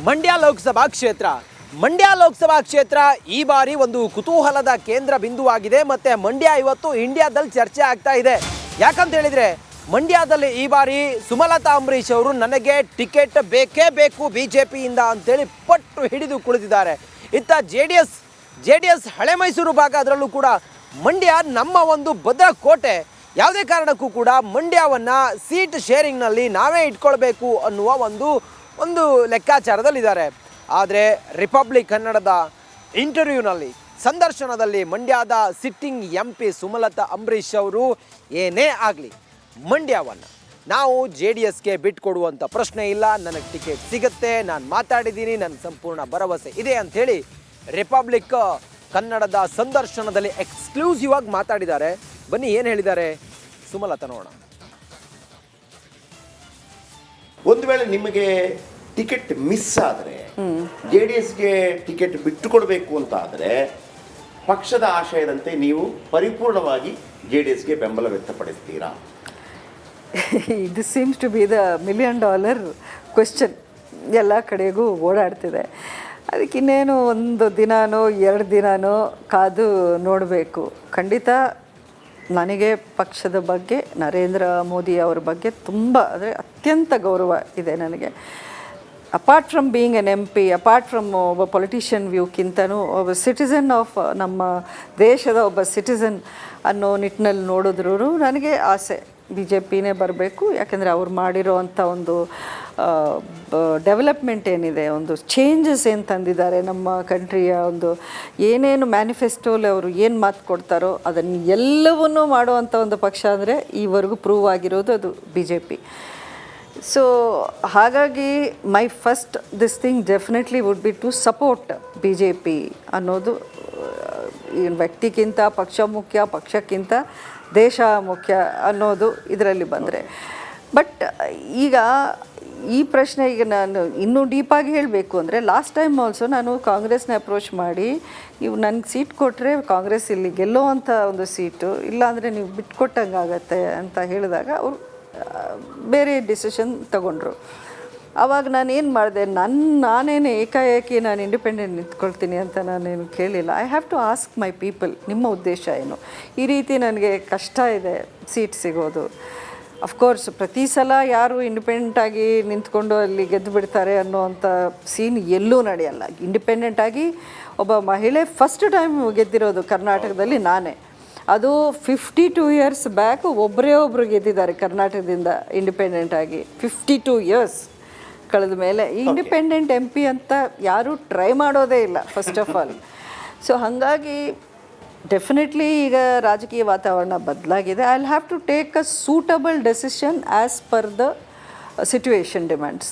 ಮಂಡ್ಯ ಲೋಕಸಭಾ ಕ್ಷೇತ್ರ ಈ ಬಾರಿ ಒಂದು ಕುತೂಹಲದ ಕೇಂದ್ರ ಬಿಂದುವಾಗಿದೆ. ಮತ್ತೆ ಮಂಡ್ಯ ಇವತ್ತು ಇಂಡಿಯಾದಲ್ಲಿ ಚರ್ಚೆ ಆಗ್ತಾ ಇದೆ. ಯಾಕಂತ ಹೇಳಿದ್ರೆ ಮಂಡ್ಯದಲ್ಲಿ ಈ ಬಾರಿ ಸುಮಲತಾ ಅಂಬರೀಶ್ ಅವರು ನನಗೆ ಟಿಕೆಟ್ ಬೇಕೇ ಬೇಕು ಬಿಜೆಪಿಯಿಂದ ಅಂತೇಳಿ ಪಟ್ಟು ಹಿಡಿದು ಕುಳಿತಿದ್ದಾರೆ. ಇತ್ತ ಜೆ ಡಿ ಎಸ್ ಹಳೆ ಮೈಸೂರು ಭಾಗ, ಅದರಲ್ಲೂ ಕೂಡ ಮಂಡ್ಯ ನಮ್ಮ ಒಂದು ಭದ್ರಕೋಟೆ. ಯಾವುದೇ ಕಾರಣಕ್ಕೂ ಕೂಡ ಮಂಡ್ಯವನ್ನು ಸೀಟ್ ಶೇರಿಂಗ್ನಲ್ಲಿ ನಾವೇ ಇಟ್ಕೊಳ್ಬೇಕು ಅನ್ನುವ ಒಂದು ಲೆಕ್ಕಾಚಾರದಲ್ಲಿದ್ದಾರೆ. ಆದರೆ ರಿಪಬ್ಲಿಕ್ ಕನ್ನಡದ ಇಂಟರ್ವ್ಯೂನಲ್ಲಿ, ಸಂದರ್ಶನದಲ್ಲಿ ಮಂಡ್ಯದ ಸಿಟ್ಟಿಂಗ್ MP ಸುಮಲತಾ ಅಂಬರೀಶ್ ಅವರು ಏನೇ ಆಗಲಿ ಮಂಡ್ಯವನ್ನು ನಾವು JDSಗೆ ಬಿಟ್ಕೊಡುವಂಥ ಪ್ರಶ್ನೆ ಇಲ್ಲ, ನನಗೆ ಟಿಕೆಟ್ ಸಿಗುತ್ತೆ, ನಾನು ಮಾತಾಡಿದ್ದೀನಿ, ನನಗೆ ಸಂಪೂರ್ಣ ಭರವಸೆ ಇದೆ ಅಂಥೇಳಿ ರಿಪಬ್ಲಿಕ್ ಕನ್ನಡದ ಸಂದರ್ಶನದಲ್ಲಿ ಎಕ್ಸ್ಕ್ಲೂಸಿವ್ ಆಗಿ ಮಾತಾಡಿದ್ದಾರೆ. ಬನ್ನಿ ಏನು ಹೇಳಿದ್ದಾರೆ ಸುಮಲತಾ ನೋಡೋಣ. ಒಂದು ವೇಳೆ ನಿಮಗೆ ಟಿಕೆಟ್ ಮಿಸ್ ಆದರೆ, JDSಗೆ ಟಿಕೆಟ್ ಬಿಟ್ಟುಕೊಡ್ಬೇಕು ಅಂತ ಆದರೆ, ಪಕ್ಷದ ಆಶಯದಂತೆ ನೀವು ಪರಿಪೂರ್ಣವಾಗಿ JDSಗೆ ಬೆಂಬಲ ವ್ಯಕ್ತಪಡಿಸ್ತೀರಾ? ಇದು seems to be the $1 million question. ಎಲ್ಲ ಕಡೆಗೂ ಓಡಾಡ್ತಿದೆ. ಅದಕ್ಕಿನ್ನೇನು ಒಂದು ದಿನನೋ 2 ದಿನನೋ ಕಾದು ನೋಡಬೇಕು. ಖಂಡಿತ ನನಗೆ ಪಕ್ಷದ ಬಗ್ಗೆ, ನರೇಂದ್ರ ಮೋದಿ ಅವರ ಬಗ್ಗೆ ತುಂಬ ಅಂದರೆ ಅತ್ಯಂತ ಗೌರವ ಇದೆ ನನಗೆ. Apart from being N MP, apart from ಒಬ್ಬ ಪೊಲಿಟಿಷಿಯನ್ ವ್ಯೂಕ್ಕಿಂತನೂ ಒಬ್ಬ ಸಿಟಿಸನ್ ಆಫ್ ನಮ್ಮ ದೇಶದ ಒಬ್ಬ ಸಿಟಿಸನ್ ಅನ್ನೋ ನಿಟ್ಟಿನಲ್ಲಿ ನೋಡಿದ್ರೂ ನನಗೆ ಆಸೆ BJPನೇ ಬರಬೇಕು. ಯಾಕೆಂದರೆ ಅವ್ರು ಮಾಡಿರೋ ಅಂಥ ಒಂದು ಡೆವಲಪ್ಮೆಂಟ್ ಏನಿದೆ, ಒಂದು ಚೇಂಜಸ್ ಏನು ತಂದಿದ್ದಾರೆ ನಮ್ಮ ಕಂಟ್ರಿಯ, ಒಂದು ಏನೇನು ಮ್ಯಾನಿಫೆಸ್ಟೋಲಿ ಅವರು ಏನು ಮಾತು ಕೊಡ್ತಾರೋ ಅದನ್ನು ಎಲ್ಲವನ್ನೂ ಮಾಡುವಂಥ ಒಂದು ಪಕ್ಷ ಅಂದರೆ ಈವರೆಗೂ ಪ್ರೂವ್ ಆಗಿರೋದು ಅದು BJP. ಸೊ ಹಾಗಾಗಿ my first this thing definitely would be to support BJP ಅನ್ನೋದು. ವ್ಯಕ್ತಿಗಿಂತ ಪಕ್ಷ ಮುಖ್ಯ, ಪಕ್ಷಕ್ಕಿಂತ ದೇಶ ಮುಖ್ಯ ಅನ್ನೋದು ಇದರಲ್ಲಿ ಬಂದರೆ. ಬಟ್ ಈಗ ಈ ಪ್ರಶ್ನೆಗೆ ನಾನು ಇನ್ನೂ ಡೀಪಾಗಿ ಹೇಳಬೇಕು ಅಂದರೆ, ಲಾಸ್ಟ್ ಟೈಮ್ ಆಲ್ಸೋ ನಾನು ಕಾಂಗ್ರೆಸ್ನ ಅಪ್ರೋಚ್ ಮಾಡಿ, ನೀವು ನನಗೆ ಸೀಟ್ ಕೊಟ್ಟರೆ ಕಾಂಗ್ರೆಸ್ ಇಲ್ಲಿ ಗೆಲ್ಲೋ ಅಂಥ ಒಂದು ಸೀಟು, ಇಲ್ಲಾಂದರೆ ನೀವು ಬಿಟ್ಕೊಟ್ಟಂಗಾಗತ್ತೆ ಅಂತ ಹೇಳಿದಾಗ ಅವರು ಬೇರೆ ಡಿಸಿಷನ್ ತಗೊಂಡ್ರು. ಆವಾಗ ನಾನೇನು ಮಾಡಿದೆ, ನಾನೇನು ಏಕಾಏಕಿ ನಾನು ಇಂಡಿಪೆಂಡೆಂಟ್ ನಿಂತ್ಕೊಳ್ತೀನಿ ಅಂತ ನಾನೇನು ಕೇಳಿಲ್ಲ. I have to ask my people, ನಿಮ್ಮ ಉದ್ದೇಶ ಏನು, ಈ ರೀತಿ ನನಗೆ ಕಷ್ಟ ಇದೆ ಸೀಟ್ ಸಿಗೋದು. ಅಫ್ಕೋರ್ಸ್ ಪ್ರತಿ ಸಲ ಯಾರು ಇಂಡಿಪೆಂಡೆಂಟಾಗಿ ನಿಂತ್ಕೊಂಡು ಅಲ್ಲಿ ಗೆದ್ದು ಬಿಡ್ತಾರೆ ಅನ್ನೋವಂಥ ಸೀನ್ ಎಲ್ಲೂ ನಡೆಯಲ್ಲ. ಇಂಡಿಪೆಂಡೆಂಟಾಗಿ ಒಬ್ಬ ಮಹಿಳೆ ಫಸ್ಟ್ ಟೈಮ್ ಗೆದ್ದಿರೋದು ಕರ್ನಾಟಕದಲ್ಲಿ ನಾನೇ. ಅದು 52 years ಬ್ಯಾಕ್ ಒಬ್ಬರು ಗೆದ್ದಿದ್ದಾರೆ ಕರ್ನಾಟಕದಿಂದ ಇಂಡಿಪೆಂಡೆಂಟಾಗಿ. 52 years ಕಳೆದ ಮೇಲೆ ಇಂಡಿಪೆಂಡೆಂಟ್ MP ಅಂತ ಯಾರೂ ಟ್ರೈ ಮಾಡೋದೇ ಇಲ್ಲ ಫಸ್ಟ್ ಆಫ್ ಆಲ್. ಸೊ ಹಾಗಾಗಿ ಡೆಫಿನೆಟ್ಲಿ ಈಗ ರಾಜಕೀಯ ವಾತಾವರಣ ಬದಲಾಗಿದೆ. I will have to take a suitable decision as per the situation demands.